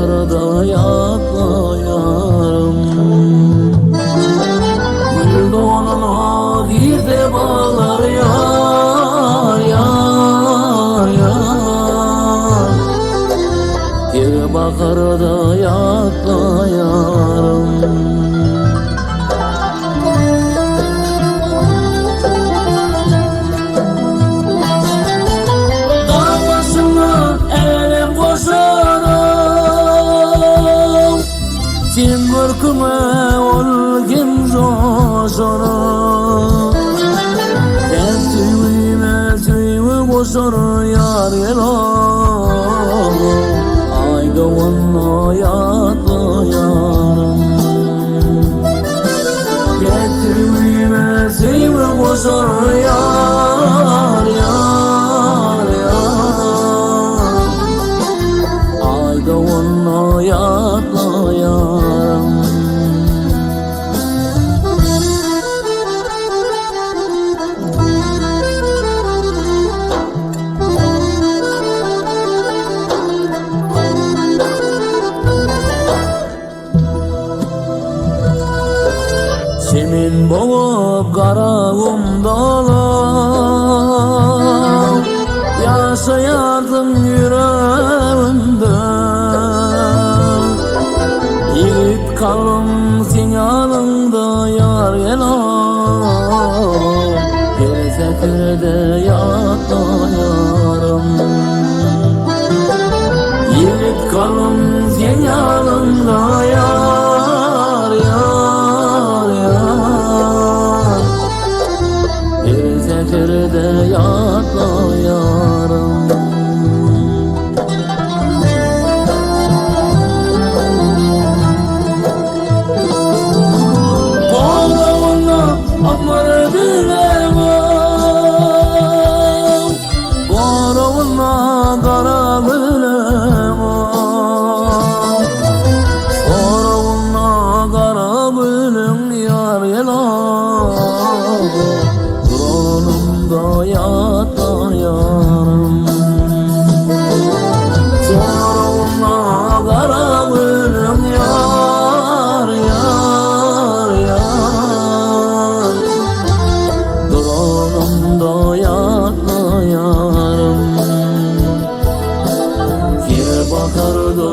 bakar da yaklayarım. Gül doğanına bir de bağlar yar yar yar. Bir bakar da yaklayarım. Sen mürküme olgin zoşara. Ben tüyüme boşar yar yela. Ayda onunla yatlayarım. Ben tüyüme boşar yar yar yar. Ayda onunla yatlayarım. Senin boğup karağım dağlar, yaşayardın yüreğimde. Yiğit kalım sen yanımda yar yelam. Bir seferde yatlayarım. Yiğit kalım sen yanımda yar yar yar. Bir seferde yatlayarım. Akmar bilemem, Korovuna kara bilemem. Korovuna kara bilem yar yelam. Dronumda yatlayarım. Korovuna kara bilem yar yar yar. Dronumda yatlayarım. Bir bakar da